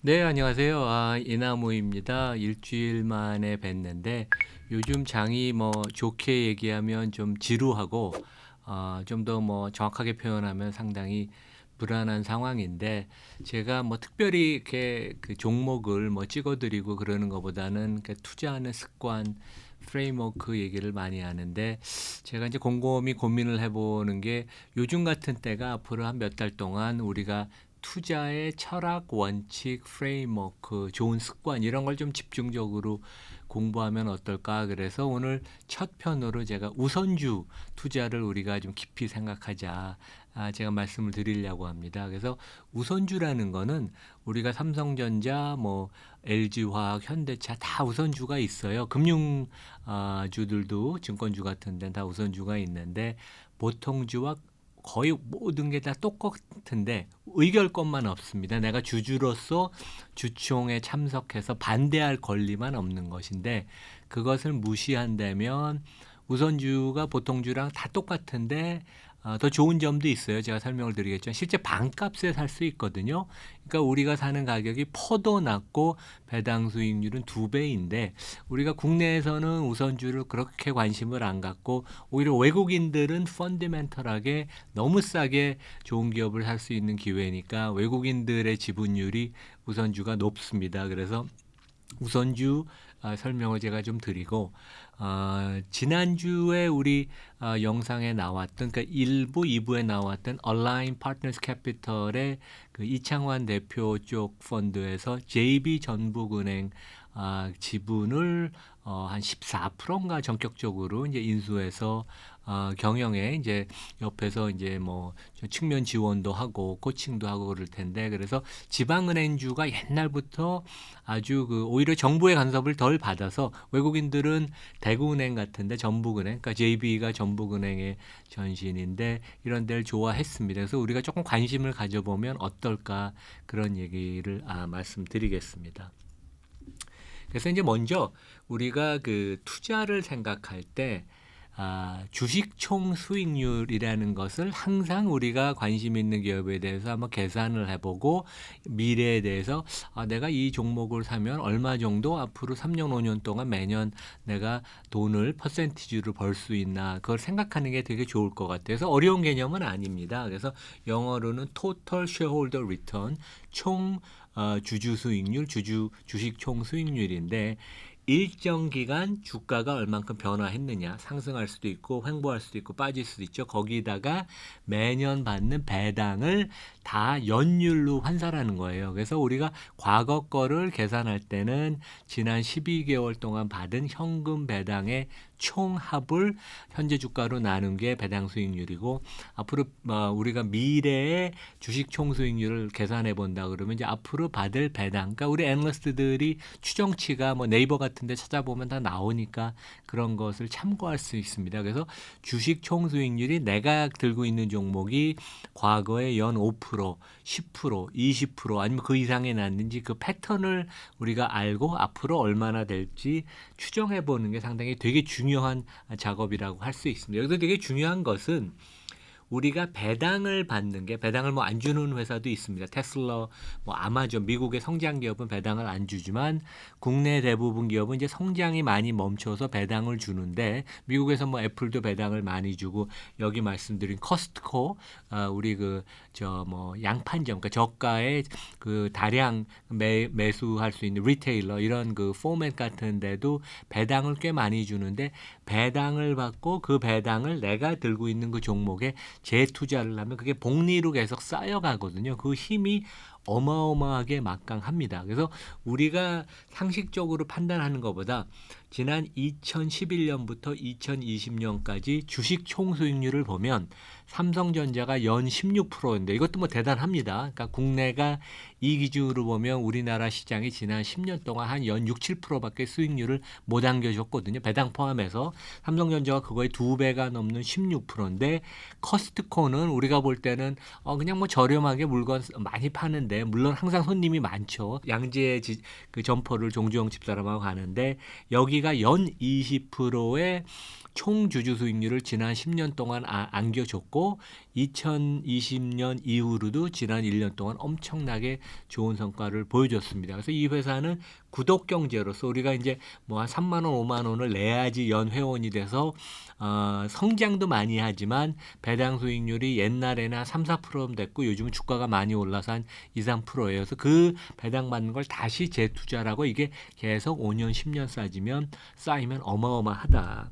네, 안녕하세요. 이나무입니다. 일주일 만에 뵀는데 요즘 장이 좋게 얘기하면 좀 지루하고 좀 더 정확하게 표현하면 상당히 불안한 상황인데 제가 특별히 이렇게 그 종목을 찍어드리고 그러는 것보다는 그 투자하는 습관 프레임워크 얘기를 많이 하는데 제가 이제 곰곰이 고민을 해보는 게 요즘 같은 때가 앞으로 한 몇 달 동안 우리가 투자의 철학, 원칙, 프레임워크, 좋은 습관 이런 걸 좀 집중적으로 공부하면 어떨까? 그래서 오늘 첫 편으로 제가 우선주 투자를 우리가 좀 깊이 생각하자. 제가 말씀을 드리려고 합니다. 그래서 우선주라는 거는 우리가 삼성전자, LG화학, 현대차 다 우선주가 있어요. 금융 주들도 증권주 같은 데는 다 우선주가 있는데 보통주와 거의 모든 게 다 똑같은데 의결권만 없습니다. 내가 주주로서 주총에 참석해서 반대할 권리만 없는 것인데 그것을 무시한다면 우선주가 보통주랑 다 똑같은데 더 좋은 점도 있어요. 제가 설명을 드리겠지만 실제 반값에 살 수 있거든요. 그러니까 우리가 사는 가격이 퍼도 낮고 배당 수익률은 2배인데 우리가 국내에서는 우선주를 그렇게 관심을 안 갖고 오히려 외국인들은 펀더멘털하게 너무 싸게 좋은 기업을 살 수 있는 기회니까 외국인들의 지분율이 우선주가 높습니다. 그래서 우선주 설명을 제가 좀 드리고 지난주에 우리 영상에 나왔던 그러니까 1부, 2부에 나왔던 Align Partners Capital의 그 이창환 대표 쪽 펀드에서 JB전북은행 지분을 한 14%인가 전격적으로 이제 인수해서 경영에 이제 옆에서 이제 측면 지원도 하고 코칭도 하고 그럴 텐데 그래서 지방은행주가 옛날부터 아주 오히려 정부의 간섭을 덜 받아서 외국인들은 대구은행 같은데 전북은행, 그러니까 JB가 전북은행의 전신인데 이런 데를 좋아했습니다. 그래서 우리가 조금 관심을 가져보면 어떨까 그런 얘기를 말씀드리겠습니다. 그래서 이제 먼저 우리가 그 투자를 생각할 때 주식 총 수익률이라는 것을 항상 우리가 관심 있는 기업에 대해서 한번 계산을 해보고 미래에 대해서 내가 이 종목을 사면 얼마 정도 앞으로 3년, 5년 동안 매년 내가 돈을 퍼센티지로 벌 수 있나 그걸 생각하는 게 되게 좋을 것 같아요. 그래서 어려운 개념은 아닙니다. 그래서 영어로는 Total Shareholder Return, 총 주주 수익률, 주식 총 수익률인데 일정 기간 주가가 얼만큼 변화했느냐 상승할 수도 있고 횡보할 수도 있고 빠질 수도 있죠. 거기다가 매년 받는 배당을 다 연율로 환산하는 거예요. 그래서 우리가 과거 거를 계산할 때는 지난 12개월 동안 받은 현금 배당의 총합을 현재 주가로 나눈 게 배당 수익률이고 앞으로 우리가 미래의 주식 총 수익률을 계산해 본다 그러면 이제 앞으로 받을 배당 그러니까 우리 애널리스트들이 추정치가 네이버 같은 데 찾아보면 다 나오니까 그런 것을 참고할 수 있습니다. 그래서 주식 총 수익률이 내가 들고 있는 종목이 과거에 연 5%, 10%, 20% 아니면 그 이상이 났는지 그 패턴을 우리가 알고 앞으로 얼마나 될지 추정해 보는 게 상당히 되게 중요한 작업이라고 할 수 있습니다. 여기서 되게 중요한 것은 우리가 배당을 받는 게 배당을 안 주는 회사도 있습니다. 테슬라, 아마존, 미국의 성장 기업은 배당을 안 주지만 국내 대부분 기업은 이제 성장이 많이 멈춰서 배당을 주는데 미국에서 애플도 배당을 많이 주고 여기 말씀드린 커스트코, 우리 양판점, 그러니까 저가에 그 다량 매수할 수 있는 리테일러 이런 그 포맷 같은 데도 배당을 꽤 많이 주는데 배당을 받고 그 배당을 내가 들고 있는 그 종목에 재투자를 하면 그게 복리로 계속 쌓여가거든요. 그 힘이 어마어마하게 막강합니다. 그래서 우리가 상식적으로 판단하는 것보다 지난 2011년부터 2020년까지 주식 총수익률을 보면 삼성전자가 연 16%인데 이것도 대단합니다. 그러니까 국내가 이 기준으로 보면 우리나라 시장이 지난 10년 동안 한 연 6, 7%밖에 수익률을 못 안겨줬거든요. 배당 포함해서 삼성전자가 그거의 2배가 넘는 16%인데 커스트코는 우리가 볼 때는 그냥 저렴하게 물건 많이 파는데 가는데 물론 항상 손님이 많죠. 양재 그 점포를 종주영 집사람하고 가는데 여기가 연 20%의 총 주주 수익률을 지난 10년 동안 안겨줬고 2020년 이후로도 지난 1년 동안 엄청나게 좋은 성과를 보여줬습니다. 그래서 이 회사는 구독 경제로서 우리가 이제 뭐 한 3만 원, 5만 원을 내야지 연 회원이 돼서 성장도 많이 하지만 배당 수익률이 옛날에는 한 3, 4% 됐고 요즘은 주가가 많이 올라서 한 2, 3%예요. 그래서 그 배당 받는 걸 다시 재투자라고 이게 계속 5년, 10년 쌓이면 어마어마하다.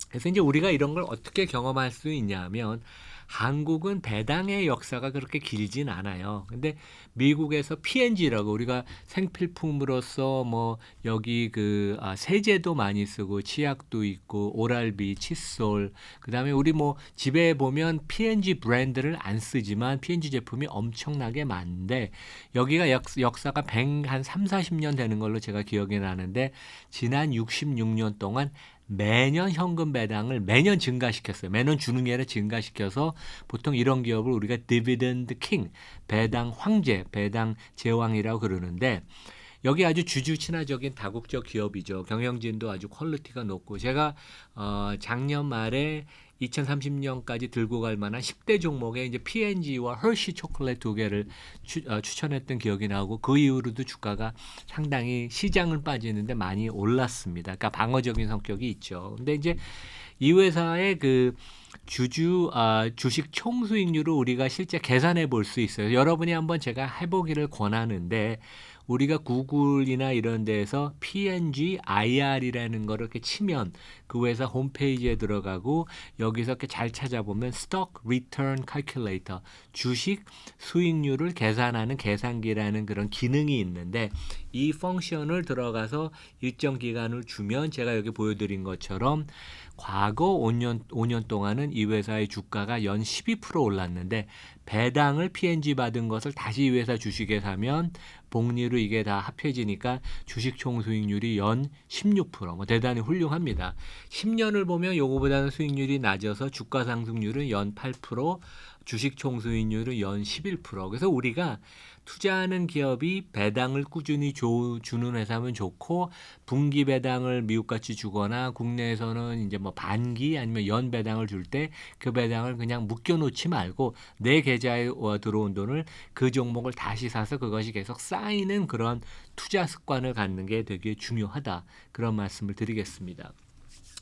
그래서 이제 우리가 이런 걸 어떻게 경험할 수 있냐면 한국은 배당의 역사가 그렇게 길진 않아요. 근데 미국에서 P&G라고 우리가 생필품으로서 뭐 여기 그 세제도 많이 쓰고 치약도 있고 오랄비, 칫솔 그다음에 우리 뭐 집에 보면 P&G 브랜드를 안 쓰지만 P&G 제품이 엄청나게 많은데 여기가 역사가 100한 3, 40년 되는 걸로 제가 기억이 나는데 지난 66년 동안 매년 현금 배당을 매년 증가시켰어요. 매년 주는 게 아니라 증가시켜서 보통 이런 기업을 우리가 디비던드 킹, 배당 황제, 배당 제왕이라고 그러는데 여기 아주 주주 친화적인 다국적 기업이죠. 경영진도 아주 퀄리티가 높고 제가 작년 말에 2030년까지 들고 갈 만한 10대 종목에 이제 P&G와 허쉬 초콜릿 두 개를 추천했던 기억이 나고 그 이후로도 주가가 상당히 시장을 빠지는데 많이 올랐습니다. 그러니까 방어적인 성격이 있죠. 근데 이제 이 회사의 그 주식 총 수익률을 우리가 실제 계산해 볼 수 있어요. 여러분이 한번 제가 해보기를 권하는데 우리가 구글이나 이런 데에서 P&G IR이라는 거를 이렇게 치면 그 회사 홈페이지에 들어가고 여기서 이렇게 잘 찾아보면 Stock Return Calculator 주식 수익률을 계산하는 계산기라는 그런 기능이 있는데 이 펑션을 들어가서 일정 기간을 주면 제가 여기 보여드린 것처럼 과거 5년 동안은 이 회사의 주가가 연 12% 올랐는데 배당을 P&G 받은 것을 다시 이 회사 주식에 사면 복리로 이게 다 합해지니까 주식 총 수익률이 연 16%. 뭐 대단히 훌륭합니다. 10년을 보면 요거보다는 수익률이 낮아서 주가 상승률은 연 8%, 주식 총 수익률은 연 11%. 그래서 우리가 투자하는 기업이 배당을 꾸준히 주는 회사면 좋고 분기 배당을 미국같이 주거나 국내에서는 이제 뭐 반기 아니면 연 배당을 줄 때 그 배당을 그냥 묶여놓지 말고 내 계좌에 들어온 돈을 그 종목을 다시 사서 그것이 계속 쌓이는 그런 투자 습관을 갖는 게 되게 중요하다. 그런 말씀을 드리겠습니다.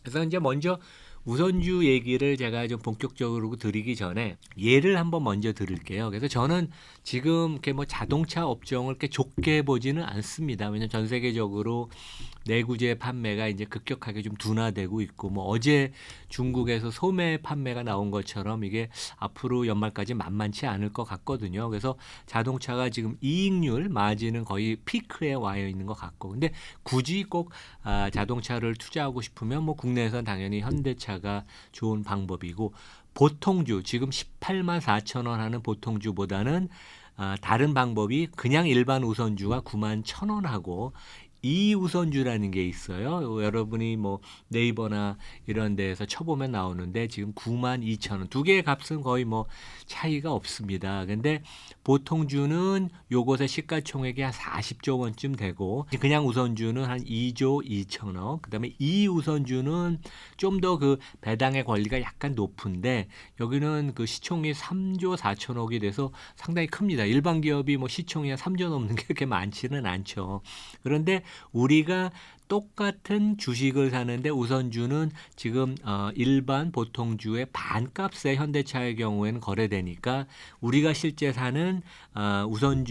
그래서 이제 먼저 우선주 얘기를 제가 좀 본격적으로 드리기 전에 예를 한번 먼저 드릴게요. 그래서 저는 지금 이렇게 뭐 자동차 업종을 이렇게 좁게 보지는 않습니다. 왜냐하면 전 세계적으로 내구재 판매가 이제 급격하게 좀 둔화되고 있고 뭐 어제 중국에서 소매 판매가 나온 것처럼 이게 앞으로 연말까지 만만치 않을 것 같거든요. 그래서 자동차가 지금 이익률 마진은 거의 피크에 와 있는 것 같고 근데 굳이 꼭 자동차를 투자하고 싶으면 뭐 국내에선 당연히 현대차가 좋은 방법이고 보통주 지금 18만 4천 원 하는 보통주보다는 다른 방법이 그냥 일반 우선주가 9만 1천 원하고 이 우선주라는 게 있어요. 여러분이 뭐 네이버나 이런 데에서 쳐보면 나오는데 지금 9만 2천 원. 두 개의 값은 거의 뭐 차이가 없습니다. 근데 보통주는 요것의 시가총액이 한 40조 원쯤 되고 그냥 우선주는 한 2조 2천억. 그다음에 이 우선주는 좀 더 그 배당의 권리가 약간 높은데 여기는 그 시총이 3조 4천억이 돼서 상당히 큽니다. 일반 기업이 뭐 시총이 한 3조 넘는 게 그렇게 많지는 않죠. 그런데 우리가 똑같은 주식을 사는데 우선주는 지금 일반 보통주의 반값에 현대차의 경우에는 거래되니까 우리가 실제 사는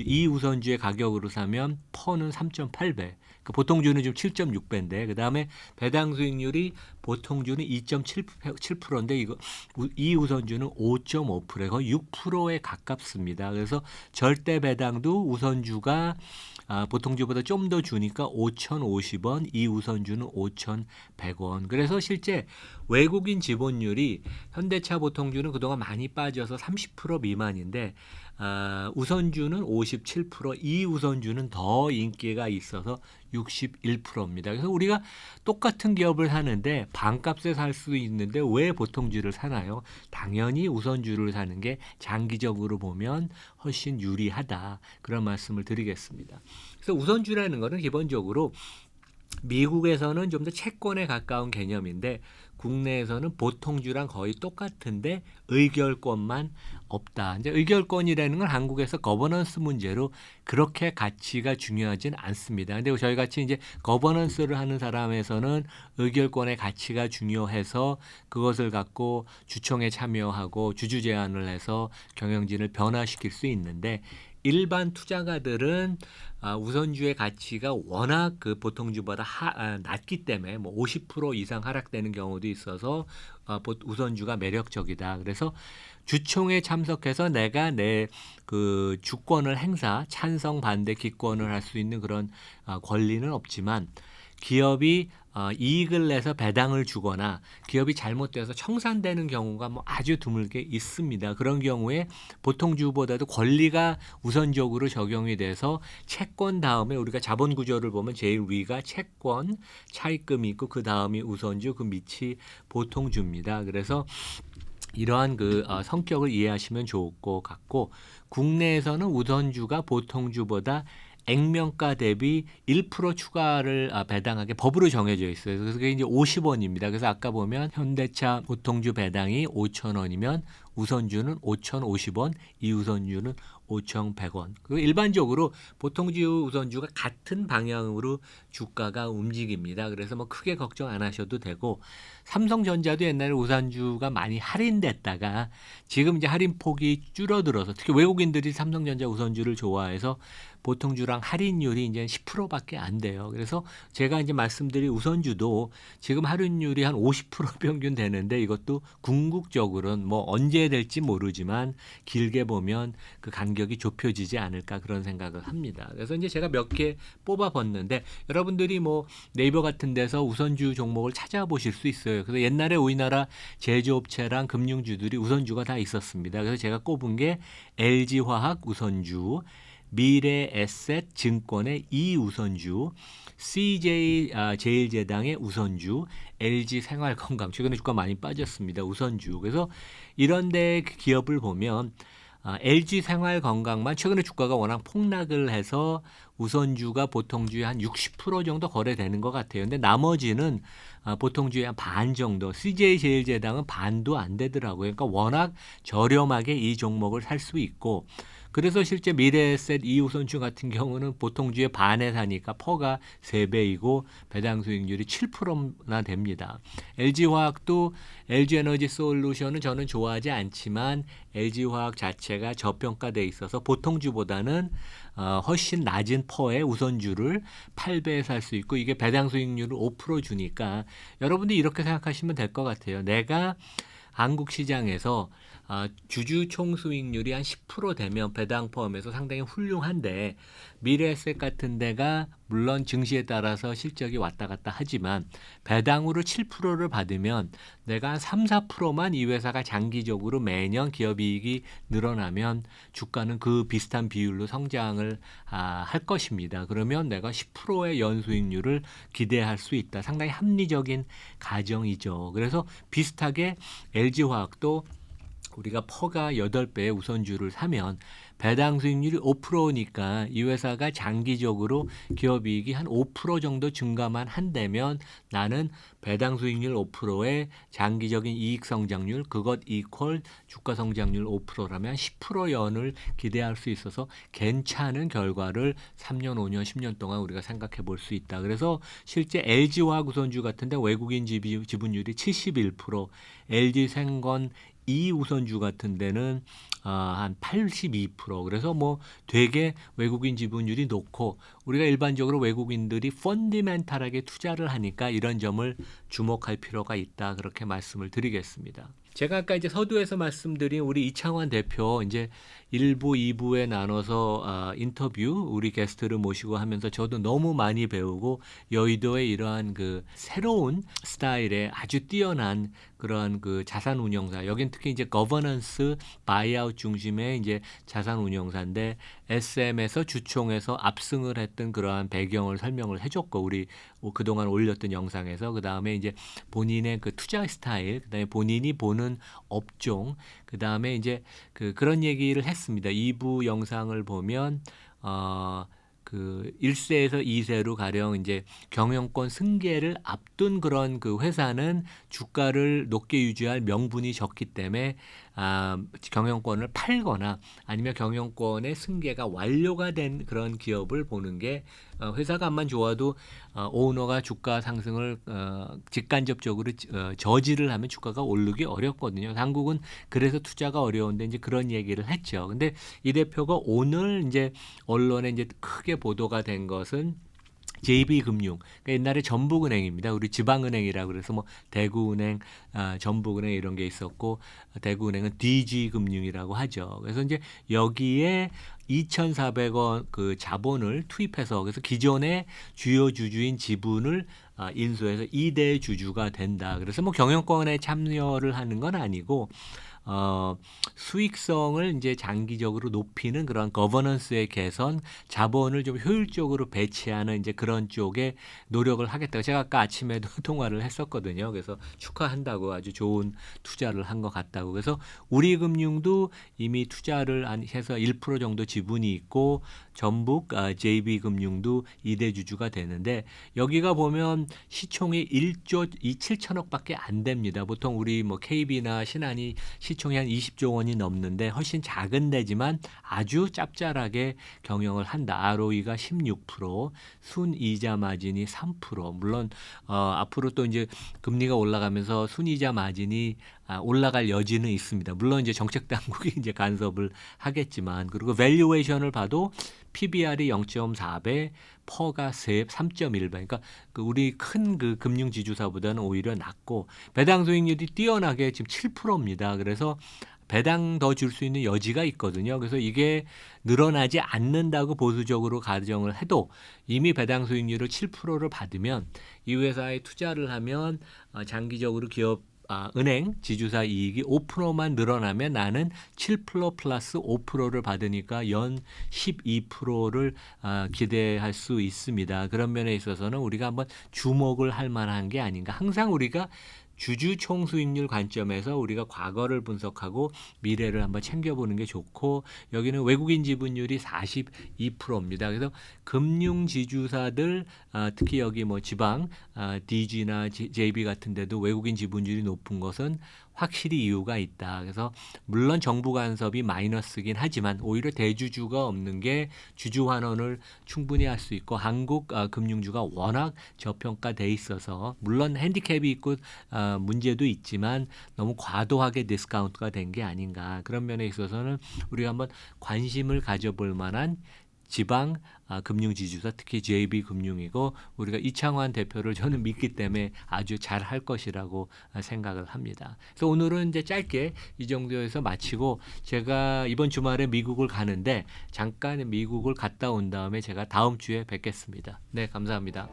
이 우선주의 가격으로 사면 퍼는 3.8배. 그 보통주는 지금 7.6배인데 그 다음에 배당 수익률이 보통주는 2.7%인데 이 우선주는 5.5%, 거의 6%에 가깝습니다. 그래서 절대 배당도 우선주가 보통주보다 좀 더 주니까 5,050원, 5,050원, 이 우선주는 5,100원. 그래서 실제 외국인 지분율이 현대차 보통주는 그동안 많이 빠져서 30% 미만인데 우선주는 57%, 이 우선주는 더 인기가 있어서 61%입니다. 그래서 우리가 똑같은 기업을 사는데 반값에 살 수 있는데 왜 보통주를 사나요? 당연히 우선주를 사는 게 장기적으로 보면 훨씬 유리하다. 그런 말씀을 드리겠습니다. 그래서 우선주라는 것은 기본적으로 미국에서는 좀 더 채권에 가까운 개념인데 국내에서는 보통주랑 거의 똑같은데 의결권만 없다. 이제 의결권이라는 건 한국에서 거버넌스 문제로 그렇게 가치가 중요하진 않습니다. 근데 저희 같이 이제 거버넌스를 하는 사람에서는 의결권의 가치가 중요해서 그것을 갖고 주총에 참여하고 주주 제안을 해서 경영진을 변화시킬 수 있는데 일반 투자가들은 우선주의 가치가 워낙 그 보통주보다 낮기 때문에 뭐 50% 이상 하락되는 경우도 있어서 우선주가 매력적이다. 그래서 주총에 참석해서 내가 내 그 주권을 찬성 반대 기권을 할 수 있는 그런 권리는 없지만 기업이 이익을 내서 배당을 주거나 기업이 잘못돼서 청산되는 경우가 뭐 아주 드물게 있습니다. 그런 경우에 보통주보다도 권리가 우선적으로 적용이 돼서 채권 다음에 우리가 자본 구조를 보면 제일 위가 채권, 차입금이 있고 그 다음이 우선주, 그 밑이 보통주입니다. 그래서 이러한 그 성격을 이해하시면 좋을 것 같고 국내에서는 우선주가 보통주보다 액면가 대비 1% 추가를 배당하게 법으로 정해져 있어요. 그래서 그게 이제 50원입니다. 그래서 아까 보면 현대차 보통주 배당이 5,000원이면 우선주는 5,050원, 이 우선주는 5,100원. 그리고 일반적으로 보통주 우선주가 같은 방향으로 주가가 움직입니다. 그래서 뭐 크게 걱정 안 하셔도 되고 삼성전자도 옛날에 우선주가 많이 할인됐다가 지금 이제 할인폭이 줄어들어서 특히 외국인들이 삼성전자 우선주를 좋아해서 보통주랑 할인율이 이제 10%밖에 안 돼요. 그래서 제가 이제 말씀드린 우선주도 지금 할인율이 한 50% 평균 되는데 이것도 궁극적으로는 뭐 언제 될지 모르지만 길게 보면 그 간격이 좁혀지지 않을까 그런 생각을 합니다. 그래서 이제 제가 몇 개 뽑아봤는데 여러분들이 뭐 네이버 같은 데서 우선주 종목을 찾아보실 수 있어요. 그래서 옛날에 우리나라 제조업체랑 금융주들이 우선주가 다 있었습니다. 그래서 제가 꼽은 게 LG화학 우선주, 미래에셋 증권의 이 우선주, CJ 제일제당의 우선주, LG 생활건강 최근에 주가 많이 빠졌습니다. 우선주. 그래서 이런데 기업을 보면 LG 생활건강만 최근에 주가가 워낙 폭락을 해서 우선주가 보통주의 한 60% 정도 거래되는 것 같아요. 근데 나머지는 보통주의 한 반 정도, CJ 제일제당은 반도 안 되더라고요. 그러니까 워낙 저렴하게 이 종목을 살 수 있고 그래서 실제 미래에셋 2우선주 같은 경우는 보통주의 반에 사니까 퍼가 3배이고 배당 수익률이 7%나 됩니다. LG화학도 LG에너지 솔루션은 저는 좋아하지 않지만 LG화학 자체가 저평가돼 있어서 보통주보다는 훨씬 낮은 퍼의 우선주를 8배에 살 수 있고 이게 배당 수익률을 5% 주니까 여러분들이 이렇게 생각하시면 될 것 같아요. 내가 한국 시장에서 주주 총 수익률이 한 10% 되면 배당 포함해서 상당히 훌륭한데 미래에셋 같은 데가 물론 증시에 따라서 실적이 왔다 갔다 하지만 배당으로 7%를 받으면 내가 한 3, 4%만 이 회사가 장기적으로 매년 기업이익이 늘어나면 주가는 그 비슷한 비율로 성장을 할 것입니다. 그러면 내가 10%의 연수익률을 기대할 수 있다. 상당히 합리적인 가정이죠. 그래서 비슷하게 LG화학도 우리가 퍼가 8배의 우선주를 사면 배당 수익률이 5%니까 이 회사가 장기적으로 기업이익이 한 5% 정도 증가만 한다면 나는 배당 수익률 5%의 장기적인 이익 성장률 그것 이퀄 주가 성장률 5%라면 10% 연을 기대할 수 있어서 괜찮은 결과를 3년, 5년, 10년 동안 우리가 생각해 볼 수 있다. 그래서 실제 LG화학 우선주 같은데 외국인 지분율이 71%, LG생건 이 우선주 같은 데는 한 82%. 그래서 뭐 되게 외국인 지분율이 높고 우리가 일반적으로 외국인들이 펀디멘탈하게 투자를 하니까 이런 점을 주목할 필요가 있다. 그렇게 말씀을 드리겠습니다. 제가 아까 이제 서두에서 말씀드린 우리 이창환 대표 이제 1부, 2부에 나눠서 인터뷰 우리 게스트를 모시고 하면서 저도 너무 많이 배우고 여의도의 이러한 그 새로운 스타일의 아주 뛰어난 그런 그 자산 운용사 여긴 특히 이제 거버넌스 바이아웃 중심의 이제 자산 운용사인데 SM에서 주총에서 압승을 했던 그러한 배경을 설명을 해줬고 우리 그동안 올렸던 영상에서 그 다음에 이제 본인의 그 투자 스타일 그다음에 본인이 보는 업종 그다음에 이제 그런 얘기를 했습니다. 2부 영상을 보면 그 1세에서 2세로 가령 이제 경영권 승계를 앞둔 그런 그 회사는 주가를 높게 유지할 명분이 적기 때문에 경영권을 팔거나 아니면 경영권의 승계가 완료가 된 그런 기업을 보는 게 회사가 안만 좋아도 오너가 주가 상승을 직간접적으로 저지를 하면 주가가 오르기 어렵거든요. 한국은 그래서 투자가 어려운데 이제 그런 얘기를 했죠. 근데 이 대표가 오늘 이제 언론에 이제 크게 보도가 된 것은 JB금융, 그러니까 옛날에 전북은행입니다. 우리 지방은행이라고 그래서 뭐 대구은행, 전북은행 이런 게 있었고 대구은행은 DG금융이라고 하죠. 그래서 이제 여기에 2,400원 그 자본을 투입해서 그래서 기존의 주요 주주인 지분을 인수해서 2대 주주가 된다. 그래서 뭐 경영권에 참여를 하는 건 아니고 수익성을 이제 장기적으로 높이는 그런 거버넌스의 개선, 자본을 좀 효율적으로 배치하는 이제 그런 쪽에 노력을 하겠다고 제가 아까 아침에도 통화를 했었거든요. 그래서 축하한다고 아주 좋은 투자를 한 것 같다고. 그래서 우리금융도 이미 투자를 해서 1% 정도 지분이 있고 전북 JB금융도 2대 주주가 되는데 여기가 보면 시총이 1조 7천억밖에 안 됩니다. 보통 우리 뭐 KB나 신한이 시총이 한 20조 원이 넘는데 훨씬 작은 데지만 아주 짭짤하게 경영을 한다. ROE가 16%, 순이자 마진이 3%. 물론 앞으로 또 이제 금리가 올라가면서 순이자 마진이 올라갈 여지는 있습니다. 물론 이제 정책 당국이 이제 간섭을 하겠지만 그리고 밸류에이션을 봐도 PBR이 0.4배, 퍼가 3.1배. 그러니까 우리 큰 그 금융 지주사보다는 오히려 낮고 배당 수익률이 뛰어나게 지금 7%입니다. 그래서 배당 더 줄 수 있는 여지가 있거든요. 그래서 이게 늘어나지 않는다고 보수적으로 가정을 해도 이미 배당 수익률을 7%를 받으면 이 회사에 투자를 하면 장기적으로 기업 은행 지주사 이익이 5%만 늘어나면 나는 7% 플러스 5%를 받으니까 연 12%를 기대할 수 있습니다. 그런 면에 있어서는 우리가 한번 주목을 할 만한 게 아닌가. 항상 우리가 주주 총수익률 관점에서 우리가 과거를 분석하고 미래를 한번 챙겨보는 게 좋고 여기는 외국인 지분율이 42%입니다. 그래서 금융 지주사들 특히 여기 뭐 지방 DG나 JB 같은 데도 외국인 지분율이 높은 것은 확실히 이유가 있다. 그래서 물론 정부 간섭이 마이너스긴 하지만 오히려 대주주가 없는 게 주주 환원을 충분히 할 수 있고 한국 금융주가 워낙 저평가돼 있어서 물론 핸디캡이 있고 문제도 있지만 너무 과도하게 디스카운트가 된 게 아닌가. 그런 면에 있어서는 우리가 한번 관심을 가져볼 만한 지방 금융지주사 특히 JB금융이고 우리가 이창환 대표를 저는 믿기 때문에 아주 잘 할 것이라고 생각을 합니다. 그래서 오늘은 이제 짧게 이 정도에서 마치고 제가 이번 주말에 미국을 가는데 잠깐 미국을 갔다 온 다음에 제가 다음 주에 뵙겠습니다. 네, 감사합니다.